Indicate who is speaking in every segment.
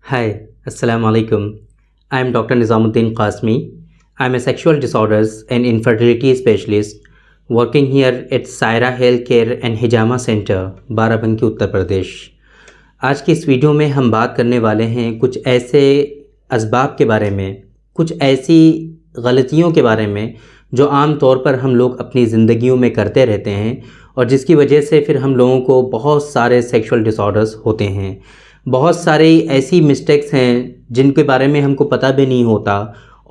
Speaker 1: Hi, Assalamu alaikum. I am Dr. Nizamuddin Qasmi. I am a sexual disorders and infertility specialist working here at Saira Healthcare and Hijama Center, Barabanki Uttar Pradesh. आज की इस video में हम बात करने वाले हैं कुछ ऐसे असबाब के बारे में, कुछ ऐसी गलतियों के बारे में जो आम तौर पर हम लोग अपनी ज़िंदगियों में करते रहते हैं और जिसकी वजह से फिर हम लोगों को बहुत सारे सेक्सुअल डिसऑर्डर्स होते हैं। बहुत सारी ऐसी मिस्टेक्स हैं जिनके बारे में हमको पता भी नहीं होता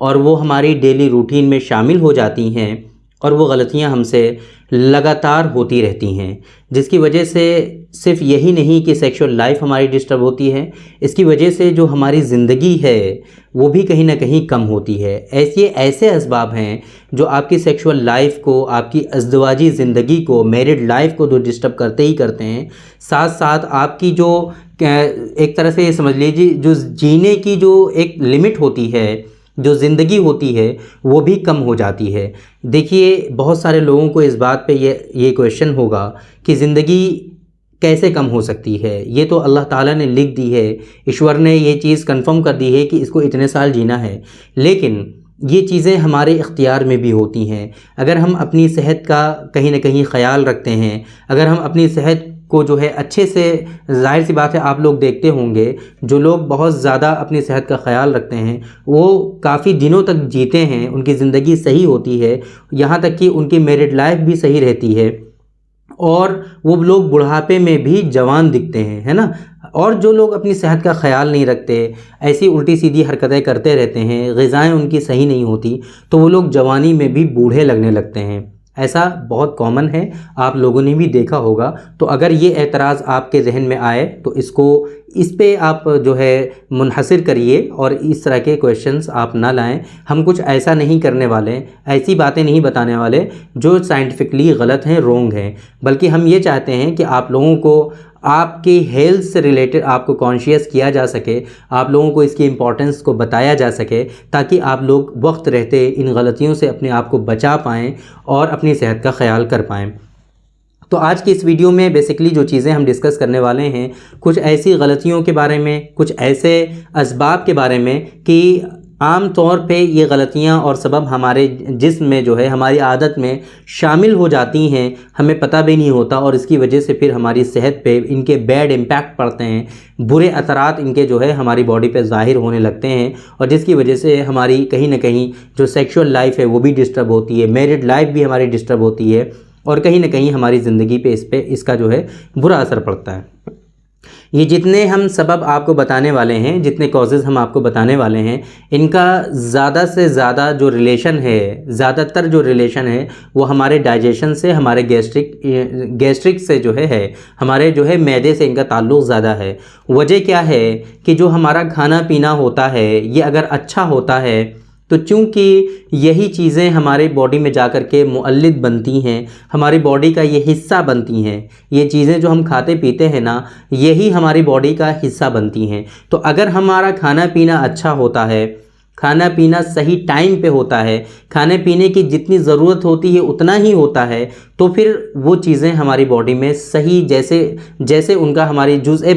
Speaker 1: और वो हमारी डेली रूटीन में शामिल हो जाती हैं और वो गलतियां हमसे लगातार होती रहती हैं, जिसकी वजह से सिर्फ यही नहीं कि सेक्सुअल लाइफ हमारी डिस्टर्ब होती है, इसकी वजह से जो हमारी ज़िंदगी है वो भी कहीं ना कहीं कम होती है। ऐसे असबाब हैं जो आपकी सेक्सुअल लाइफ को, आपकी अज़दवाजी ज़िंदगी को, मैरिड लाइफ को तो डिस्टर्ब करते ही करते हैं, साथ साथ आपकी जो एक तरह से ये समझ लीजिए जो जीने की जो एक लिमिट होती है, जो ज़िंदगी होती है वो भी कम हो जाती है। देखिए, बहुत सारे लोगों को इस बात पे ये क्वेश्चन होगा कि ज़िंदगी कैसे कम हो सकती है। ये तो अल्लाह ताला ने लिख दी है, ईश्वर ने ये चीज़ कंफर्म कर दी है कि इसको इतने साल जीना है, लेकिन ये चीज़ें हमारे इख्तियार में भी होती हैं। अगर हम अपनी सेहत का कहीं ना कहीं ख़याल रखते हैं, अगर हम अपनी सेहत को जो है अच्छे से, जाहिर सी बात है आप लोग देखते होंगे जो लोग बहुत ज़्यादा अपनी सेहत का ख्याल रखते हैं वो काफ़ी दिनों तक जीते हैं, उनकी ज़िंदगी सही होती है, यहाँ तक कि उनकी मैरिड लाइफ भी सही रहती है और वो लोग बुढ़ापे में भी जवान दिखते हैं, है ना। और जो लोग अपनी सेहत का ख्याल नहीं रखते, ऐसी उल्टी सीधी हरकतें करते रहते हैं, ग़िज़ाएँ उनकी सही नहीं होती, तो वो लोग जवानी में भी बूढ़े लगने लगते हैं। ऐसा बहुत कॉमन है, आप लोगों ने भी देखा होगा। तो अगर ये एतराज़ आपके जहन में आए तो इस पे आप जो है मुनहसिर करिए और इस तरह के क्वेश्चंस आप ना लाएं। हम कुछ ऐसा नहीं करने वाले, ऐसी बातें नहीं बताने वाले जो साइंटिफिकली गलत हैं, रोंग हैं, बल्कि हम ये चाहते हैं कि आप लोगों को आपकी हेल्थ से रिलेटेड आपको कॉन्शियस किया जा सके, आप लोगों को इसकी इम्पोर्टेंस को बताया जा सके, ताकि आप लोग वक्त रहते इन गलतियों से अपने आप को बचा पाएँ और अपनी सेहत का ख़याल कर पाएँ। तो आज की इस वीडियो में बेसिकली जो चीज़ें हम डिस्कस करने वाले हैं, कुछ ऐसी गलतियों के बारे में, कुछ ऐसे असबाब के बारे में कि आम तौर पे ये गलतियाँ और सबब हमारे जिस्म में जो है, हमारी आदत में शामिल हो जाती हैं, हमें पता भी नहीं होता और इसकी वजह से फिर हमारी सेहत पे इनके बैड इम्पैक्ट पड़ते हैं, बुरे असरात इनके जो है हमारी बॉडी पे ज़ाहिर होने लगते हैं और जिसकी वजह से हमारी कहीं ना कहीं जो सेक्सुअल लाइफ है वो भी डिस्टर्ब होती है, मैरिड लाइफ भी हमारी डिस्टर्ब होती है और कहीं ना कहीं हमारी ज़िंदगी पे इसका जो है बुरा असर पड़ता है। ये जितने हम सबब आपको बताने वाले हैं, जितने कॉजेज़ हम आपको बताने वाले हैं, इनका ज़्यादा से ज़्यादा जो रिलेशन है, ज़्यादातर जो रिलेशन है वो हमारे डाइजेशन से, हमारे गैस्ट्रिक से जो है हमारे जो है मैदे से इनका ताल्लुक़ ज़्यादा है। वजह क्या है कि जो हमारा खाना पीना होता है ये अगर अच्छा होता है तो चूँकि यही चीज़ें हमारी बॉडी में जा कर के मुअल्लिद बनती हैं, हमारी बॉडी का ये हिस्सा बनती हैं, ये चीज़ें जो हम खाते पीते हैं ना, यही हमारी बॉडी का हिस्सा बनती हैं। तो अगर हमारा खाना पीना अच्छा होता है, खाना पीना सही टाइम पे होता है, खाने पीने की जितनी ज़रूरत होती है उतना ही होता है, तो फिर वो चीज़ें हमारी बॉडी में सही जैसे उनका हमारी जुज़ए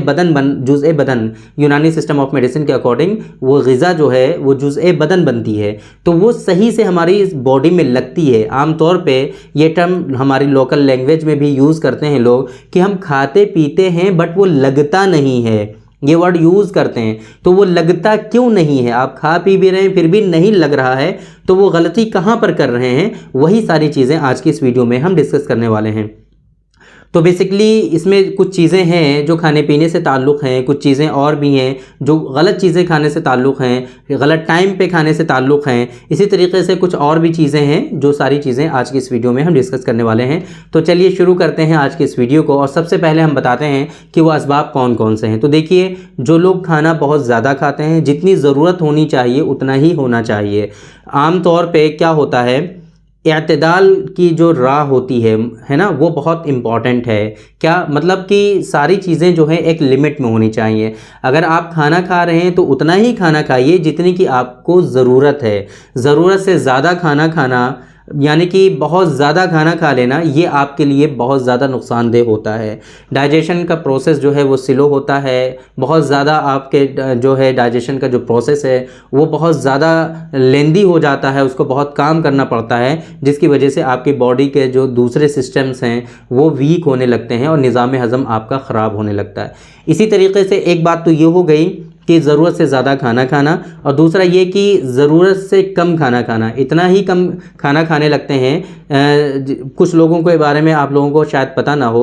Speaker 1: बदन यूनानी सिस्टम ऑफ मेडिसिन के अकॉर्डिंग वो ग़िज़ा जो है वो जुज़ए बदन बनती है, तो वो सही से हमारी बॉडी में लगती है। आम तौर पे ये टर्म हमारी लोकल लैंग्वेज में भी यूज़ करते हैं लोग कि हम खाते पीते हैं बट वो लगता नहीं है, ये वर्ड यूज़ करते हैं। तो वो लगता क्यों नहीं है? आप खा पी भी रहे हैं फिर भी नहीं लग रहा है, तो वो गलती कहाँ पर कर रहे हैं? वही सारी चीज़ें आज की इस वीडियो में हम डिस्कस करने वाले हैं। तो बेसिकली इसमें कुछ चीज़ें हैं जो खाने पीने से ताल्लुक़ हैं, कुछ चीज़ें और भी हैं जो गलत चीज़ें खाने से ताल्लुक़ हैं, गलत टाइम पे खाने से ताल्लुक़ हैं, इसी तरीके से कुछ और भी चीज़ें हैं जो सारी चीज़ें आज की इस वीडियो में हम डिस्कस करने वाले हैं। तो चलिए शुरू करते हैं आज की इस वीडियो को और सबसे पहले हम बताते हैं कि वो असबाब कौन कौन से हैं। तो देखिए, जो लोग खाना बहुत ज़्यादा खाते हैं, जितनी ज़रूरत होनी चाहिए उतना ही होना चाहिए। आम तौर पर क्या होता है, इत्तेदाल की जो राह होती है ना, वो बहुत इम्पॉर्टेंट है। क्या मतलब कि सारी चीज़ें जो है एक लिमिट में होनी चाहिए। अगर आप खाना खा रहे हैं तो उतना ही खाना खाइए जितनी की आपको ज़रूरत है। ज़रूरत से ज़्यादा खाना खाना यानी कि बहुत ज़्यादा खाना खा लेना ये आपके लिए बहुत ज़्यादा नुकसानदेह होता है। डाइजेशन का प्रोसेस जो है वो स्लो होता है, बहुत ज़्यादा आपके जो है डाइजेशन का जो प्रोसेस है वो बहुत ज़्यादा लेंदी हो जाता है, उसको बहुत काम करना पड़ता है, जिसकी वजह से आपकी बॉडी के जो दूसरे सिस्टम्स हैं वो वीक होने लगते हैं और निज़ाम हज़म आपका ख़राब होने लगता है। इसी तरीके से एक बात तो ये हो गई कि ज़रूरत से ज़्यादा खाना खाना, और दूसरा ये कि ज़रूरत से कम खाना खाना। इतना ही कम खाना खाने लगते हैं, कुछ लोगों के बारे में आप लोगों को शायद पता ना हो,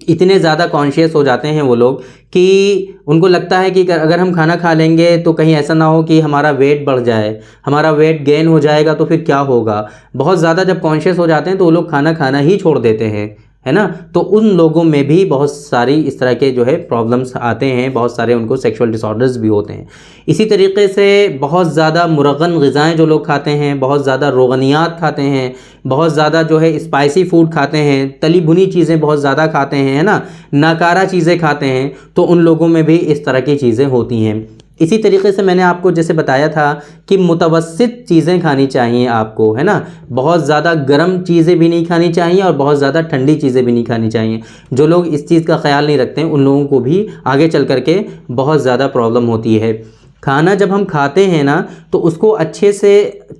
Speaker 1: इतने ज़्यादा कॉन्शियस हो जाते हैं वो लोग कि उनको लगता है कि अगर हम खाना खा लेंगे तो कहीं ऐसा ना हो कि हमारा वेट बढ़ जाए, हमारा वेट गेन हो जाएगा तो फिर क्या होगा। बहुत ज़्यादा जब कॉन्शियस हो जाते हैं तो वो लोग खाना खाना ही छोड़ देते हैं, है ना। तो उन लोगों में भी बहुत सारी इस तरह के जो है प्रॉब्लम्स आते हैं, बहुत सारे उनको सेक्सुअल डिसऑर्डर्स भी होते हैं। इसी तरीके से बहुत ज़्यादा मुरगन ग़िज़ाएँ जो लोग खाते हैं, बहुत ज़्यादा रोगनियात खाते हैं, बहुत ज़्यादा जो है स्पाइसी फूड खाते हैं, तली भुनी चीज़ें बहुत ज़्यादा खाते हैं, है ना, नाकारा चीज़ें खाते हैं, तो उन लोगों में भी इस तरह की चीज़ें होती हैं। इसी तरीके से मैंने आपको जैसे बताया था कि मुतवस्सित चीज़ें खानी चाहिए आपको, है ना। बहुत ज़्यादा गर्म चीज़ें भी नहीं खानी चाहिए और बहुत ज़्यादा ठंडी चीज़ें भी नहीं खानी चाहिए। जो लोग इस चीज़ का ख्याल नहीं रखते हैं उन लोगों को भी आगे चल कर के बहुत ज़्यादा प्रॉब्लम होती है। खाना जब हम खाते हैं ना तो उसको अच्छे से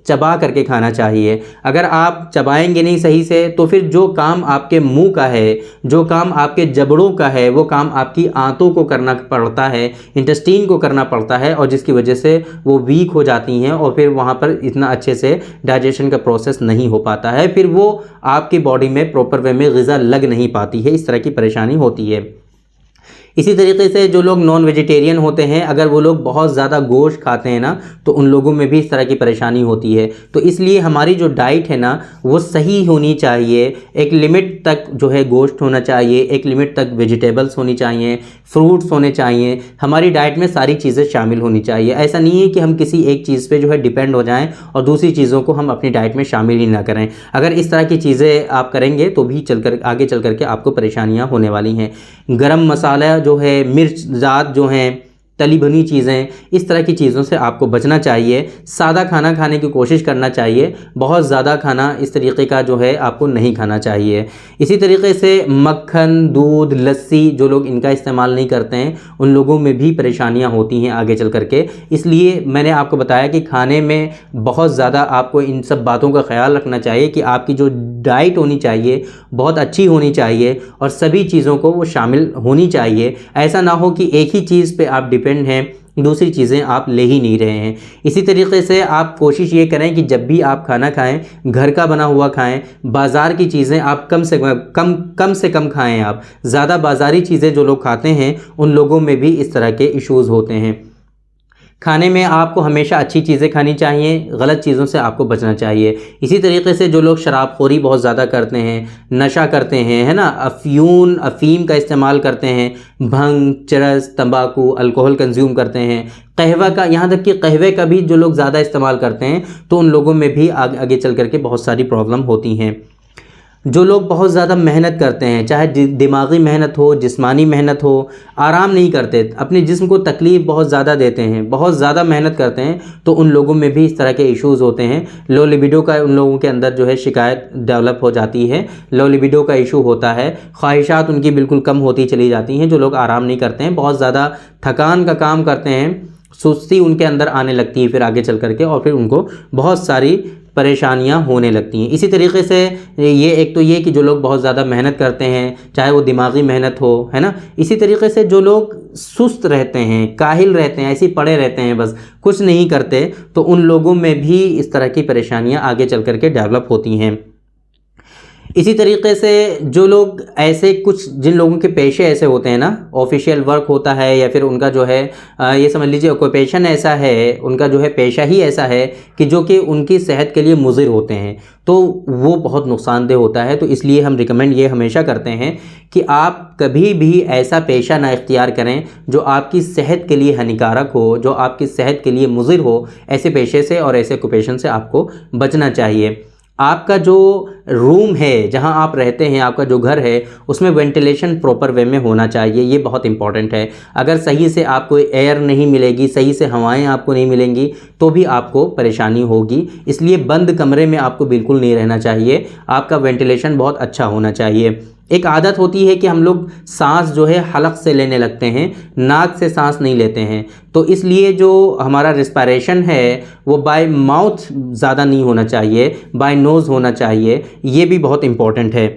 Speaker 1: चबा करके खाना चाहिए। अगर आप चबाएंगे नहीं सही से तो फिर जो काम आपके मुंह का है, जो काम आपके जबड़ों का है, वो काम आपकी आंतों को करना पड़ता है, इंटेस्टाइन को करना पड़ता है, और जिसकी वजह से वो वीक हो जाती हैं और फिर वहाँ पर इतना अच्छे से डाइजेशन का प्रोसेस नहीं हो पाता है, फिर वो आपकी बॉडी में प्रॉपर वे में ग़िज़ा लग नहीं पाती है। इस तरह की परेशानी होती है। इसी तरीके से जो लोग नॉन वेजिटेरियन होते हैं, अगर वो लोग बहुत ज़्यादा गोश्त खाते हैं ना तो उन लोगों में भी इस तरह की परेशानी होती है। तो इसलिए हमारी जो डाइट है ना वो सही होनी चाहिए। एक लिमिट तक जो है गोश्त होना चाहिए, एक लिमिट तक वेजिटेबल्स होनी चाहिए, फ्रूट्स होने चाहिए, हमारी डाइट में सारी चीज़ें शामिल होनी चाहिए। ऐसा नहीं है कि हम किसी एक चीज़ पे जो है डिपेंड हो जाएं और दूसरी चीज़ों को हम अपनी डाइट में शामिल ही ना करें। अगर इस तरह की चीज़ें आप करेंगे तो भी आगे चल कर के आपको परेशानियाँ होने वाली हैं। गरम मसाला जो है, मिर्च ज़ात जो हैं, तली भुनी चीज़ें, इस तरह की चीज़ों से आपको बचना चाहिए। सादा खाना खाने की कोशिश करना चाहिए, बहुत ज़्यादा खाना इस तरीके का जो है आपको नहीं खाना चाहिए। इसी तरीके से मक्खन, दूध, लस्सी जो लोग इनका इस्तेमाल नहीं करते हैं उन लोगों में भी परेशानियां होती हैं आगे चल करके। इसलिए मैंने आपको बताया कि खाने में बहुत ज़्यादा आपको इन सब बातों का ख्याल रखना चाहिए कि आपकी जो डाइट होनी चाहिए बहुत अच्छी होनी चाहिए और सभी चीज़ों को वो शामिल होनी चाहिए। ऐसा ना हो कि एक ही चीज़ पे आप डिपेंड हैं, दूसरी चीज़ें आप ले ही नहीं रहे हैं। इसी तरीके से आप कोशिश ये करें कि जब भी आप खाना खाएं घर का बना हुआ खाएं, बाज़ार की चीज़ें आप कम से कम खाएं। आप ज़्यादा बाज़ारी चीज़ें जो लोग खाते हैं उन लोगों में भी इस तरह के इश्यूज़ होते हैं। खाने में आपको हमेशा अच्छी चीज़ें खानी चाहिए, गलत चीज़ों से आपको बचना चाहिए। इसी तरीके से जो लोग शराबखोरी बहुत ज़्यादा करते हैं, नशा करते हैं, है ना, अफ़ीम का इस्तेमाल करते हैं, भंग, चरस, तंबाकू, अल्कोहल कंज्यूम करते हैं, कहवा का, यहाँ तक कि कहवे का भी जो लोग ज़्यादा इस्तेमाल करते हैं तो उन लोगों में भी आगे चल करके बहुत सारी प्रॉब्लम होती हैं। जो लोग बहुत ज़्यादा मेहनत करते हैं, चाहे दिमागी मेहनत हो, जिस्मानी मेहनत हो, आराम नहीं करते, अपने जिस्म को तकलीफ़ बहुत ज़्यादा देते हैं, बहुत ज़्यादा मेहनत करते हैं, तो उन लोगों में भी इस तरह के इश्यूज़ होते हैं। लो लिबिडो का उन लोगों के अंदर जो है शिकायत डेवलप हो जाती है, लो लिबिडो का इशू होता है, ख्वाहिशात उनकी बिल्कुल कम होती चली जाती हैं। जो लोग आराम नहीं करते हैं, बहुत ज़्यादा थकान का काम करते हैं, सुस्ती उनके अंदर आने लगती है फिर आगे चल करके, और फिर उनको बहुत सारी परेशानियां होने लगती हैं। इसी तरीके से ये एक तो ये कि जो लोग बहुत ज़्यादा मेहनत करते हैं, चाहे वो दिमागी मेहनत हो, है ना, इसी तरीके से जो लोग सुस्त रहते हैं, काहिल रहते हैं, ऐसे पड़े रहते हैं, बस कुछ नहीं करते, तो उन लोगों में भी इस तरह की परेशानियां आगे चल करके डेवलप होती हैं। इसी तरीके से जो लोग ऐसे कुछ, जिन लोगों के पेशे ऐसे होते हैं ना, ऑफिशियल वर्क होता है या फिर उनका जो है ये समझ लीजिए ऑक्यूपेशन ऐसा है, उनका जो है पेशा ही ऐसा है कि जो कि उनकी सेहत के लिए मुज़िर होते हैं, तो वो बहुत नुकसानदेह होता है। तो इसलिए हम रिकमेंड ये हमेशा करते हैं कि आप कभी भी ऐसा पेशा ना इख्तियार करें जो आपकी सेहत के लिए हानिकारक हो, जो आपकी सेहत के लिए मुज़िर हो। ऐसे पेशे से और ऐसे ऑक्यूपेशन से आपको बचना चाहिए। आपका जो रूम है, जहां आप रहते हैं, आपका जो घर है, उसमें वेंटिलेशन प्रॉपर वे में होना चाहिए। ये बहुत इंपॉर्टेंट है। अगर सही से आपको एयर नहीं मिलेगी, सही से हवाएं आपको नहीं मिलेंगी, तो भी आपको परेशानी होगी। इसलिए बंद कमरे में आपको बिल्कुल नहीं रहना चाहिए। आपका वेंटिलेशन बहुत अच्छा होना चाहिए। एक आदत होती है कि हम लोग सांस जो है हलक से लेने लगते हैं, नाक से सांस नहीं लेते हैं। तो इसलिए जो हमारा रिस्पायरेशन है वो बाय माउथ ज़्यादा नहीं होना चाहिए, बाय नोज़ होना चाहिए। ये भी बहुत इम्पॉर्टेंट है।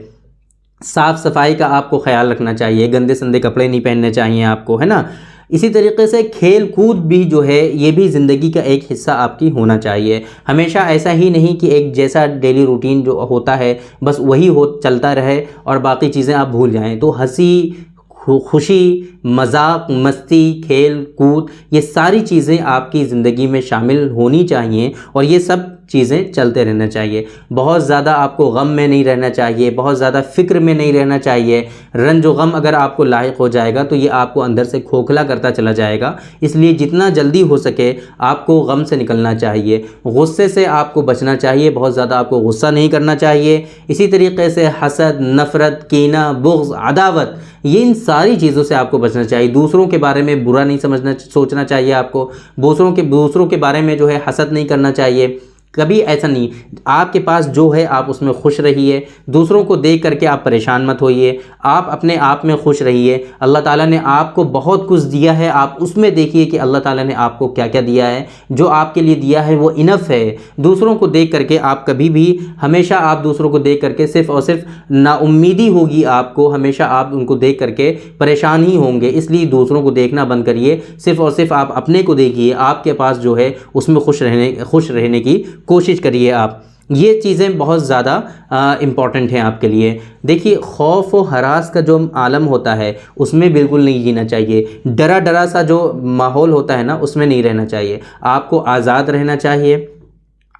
Speaker 1: साफ़ सफाई का आपको ख्याल रखना चाहिए, गंदे संदे कपड़े नहीं पहनने चाहिए आपको, है ना। इसी तरीके से खेल कूद भी जो है ये भी ज़िंदगी का एक हिस्सा आपकी होना चाहिए। हमेशा ऐसा ही नहीं कि एक जैसा डेली रूटीन जो होता है बस वही हो चलता रहे और बाकी चीज़ें आप भूल जाएं। तो हंसी, खुशी, मजाक, मस्ती, खेल कूद, ये सारी चीज़ें आपकी ज़िंदगी में शामिल होनी चाहिए और ये सब चीज़ें चलते रहना चाहिए। बहुत ज़्यादा आपको गम में नहीं रहना चाहिए, बहुत ज़्यादा फ़िक्र में नहीं रहना चाहिए। रंज व गम अगर आपको लायक हो जाएगा तो ये आपको अंदर से खोखला करता चला जाएगा। इसलिए जितना जल्दी हो सके आपको गम से निकलना चाहिए, गुस्से से आपको बचना चाहिए, बहुत ज़्यादा आपको गुस्सा नहीं करना चाहिए। इसी तरीके से हसद, नफ़रत, कीना, बुग़्ज़, अदावत, ये इन सारी चीज़ों से आपको बचना चाहिए। दूसरों के बारे में बुरा नहीं सोचना चाहिए आपको। दूसरों के बारे में जो है हसद नहीं करना चाहिए। कभी ऐसा नहीं, आपके पास जो है आप उसमें खुश रहिए। दूसरों को देख करके आप परेशान मत होइए, आप अपने आप में खुश रहिए। अल्लाह ताला ने आपको बहुत कुछ दिया है, आप उसमें देखिए कि अल्लाह ताला ने आपको क्या क्या दिया है। जो आपके लिए दिया है वो इनफ है। दूसरों को देख करके आप कभी भी, हमेशा आप दूसरों को देख करके सिर्फ़ और सिर्फ नाउम्मीदी होगी आपको, हमेशा आप उनको देख करके परेशान ही होंगे। इसलिए दूसरों को देखना बंद करिए, सिर्फ़ और सिर्फ आप अपने को देखिए। आपके पास जो है उसमें खुश रहने की कोशिश करिए आप। ये चीज़ें बहुत ज़्यादा इम्पॉर्टेंट हैं आपके लिए। देखिए, खौफ व हरास का जो आलम होता है उसमें बिल्कुल नहीं जीना चाहिए। डरा डरा सा जो माहौल होता है ना, उसमें नहीं रहना चाहिए। आपको आज़ाद रहना चाहिए।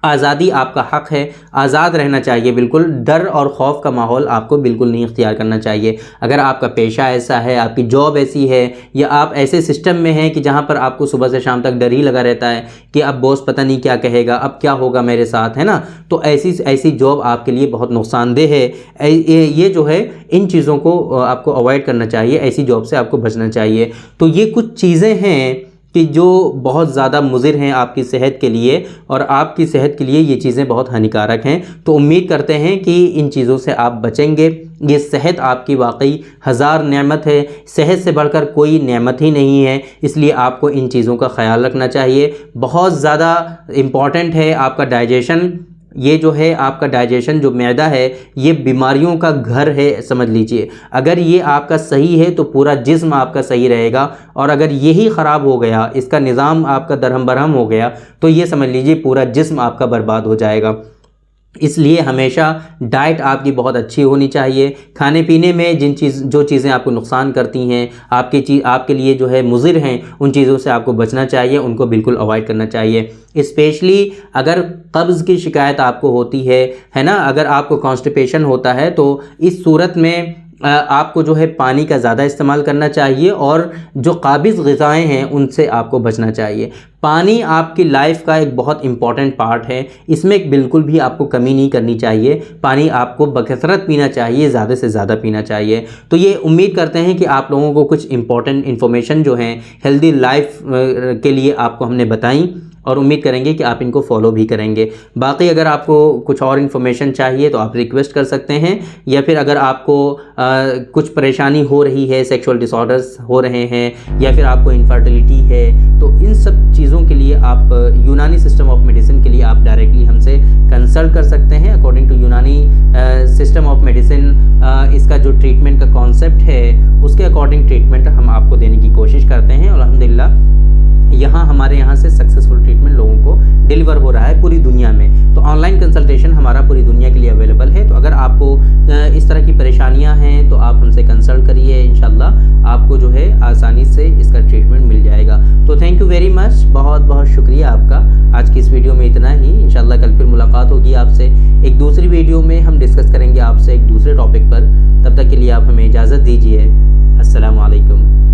Speaker 1: आज़ादी आपका हक़ है, आज़ाद रहना चाहिए। बिल्कुल डर और ख़ौफ का माहौल आपको बिल्कुल नहीं इख्तियार करना चाहिए। अगर आपका पेशा ऐसा है, आपकी जॉब ऐसी है, या आप ऐसे सिस्टम में हैं कि जहाँ पर आपको सुबह से शाम तक डर ही लगा रहता है कि अब बॉस पता नहीं क्या कहेगा, अब क्या होगा मेरे साथ, है ना, तो ऐसी जॉब आपके लिए बहुत नुकसानदेह है। ये जो है इन चीज़ों को आपको अवॉइड करना चाहिए, ऐसी जॉब से आपको बचना चाहिए। तो ये कुछ चीज़ें हैं कि जो बहुत ज़्यादा मुज़िर हैं आपकी सेहत के लिए, और आपकी सेहत के लिए ये चीज़ें बहुत हानिकारक हैं। तो उम्मीद करते हैं कि इन चीज़ों से आप बचेंगे। ये सेहत आपकी वाकई हज़ार नेमत है, सेहत से बढ़कर कोई नेमत ही नहीं है। इसलिए आपको इन चीज़ों का ख्याल रखना चाहिए। बहुत ज़्यादा इम्पॉर्टेंट है आपका डाइजेशन। ये जो है आपका डाइजेशन, जो मैदा है, ये बीमारियों का घर है, समझ लीजिए। अगर ये आपका सही है तो पूरा जिस्म आपका सही रहेगा, और अगर यही ख़राब हो गया, इसका निज़ाम आपका दरहम बरहम हो गया, तो ये समझ लीजिए पूरा जिस्म आपका बर्बाद हो जाएगा। इसलिए हमेशा डाइट आपकी बहुत अच्छी होनी चाहिए। खाने पीने में जो चीज़ें आपको नुकसान करती हैं, आपके लिए जो है मुज़िर हैं, उन चीज़ों से आपको बचना चाहिए, उनको बिल्कुल अवॉइड करना चाहिए। स्पेशली अगर कब्ज़ की शिकायत आपको होती है ना, अगर आपको कॉन्स्टिपेशन होता है, तो इस सूरत में आपको जो है पानी का ज़्यादा इस्तेमाल करना चाहिए, और जो काबिज़ ग़िज़ाएँ हैं उनसे आपको बचना चाहिए। पानी आपकी लाइफ का एक बहुत इम्पॉर्टेंट पार्ट है, इसमें बिल्कुल भी आपको कमी नहीं करनी चाहिए। पानी आपको बकसरत पीना चाहिए, ज़्यादा से ज़्यादा पीना चाहिए। तो ये उम्मीद करते हैं कि आप लोगों को कुछ इम्पॉर्टेंट इन्फॉर्मेशन जो हैं हेल्दी लाइफ के लिए आपको हमने बताई, और उम्मीद करेंगे कि आप इनको फॉलो भी करेंगे। बाकी अगर आपको कुछ और इन्फॉर्मेशन चाहिए तो आप रिक्वेस्ट कर सकते हैं, या फिर अगर आपको कुछ परेशानी हो रही है, सेक्सुअल डिसऑर्डर्स हो रहे हैं, या फिर आपको इनफर्टिलिटी है, तो इन सब चीज़ों के लिए आप यूनानी सिस्टम ऑफ मेडिसिन के लिए आप डायरेक्टली हमसे कंसल्ट कर सकते हैं। अकॉर्डिंग टू यूनानी सिस्टम ऑफ मेडिसिन, इसका जो ट्रीटमेंट का कॉन्सेप्ट है, उसके अकॉर्डिंग ट्रीटमेंट हम आपको देने की कोशिश करते हैं, और अल्हम्दुलिल्लाह हमारे यहाँ से सक्सेसफुल ट्रीटमेंट लोगों को डिलीवर हो रहा है पूरी दुनिया में। तो ऑनलाइन कंसल्टेशन हमारा पूरी दुनिया के लिए अवेलेबल है। तो अगर आपको इस तरह की परेशानियां हैं तो आप हमसे कंसल्ट करिए, इंशाल्लाह आपको जो है आसानी से इसका ट्रीटमेंट मिल जाएगा। तो थैंक यू वेरी मच, बहुत बहुत शुक्रिया आपका। आज की इस वीडियो में इतना ही। इंशाल्लाह कल फिर मुलाकात होगी आपसे एक दूसरी वीडियो में। हम डिस्कस करेंगे आपसे एक दूसरे टॉपिक पर। तब तक के लिए आप हमें इजाज़त दीजिए। अस्सलामु अलैकुम।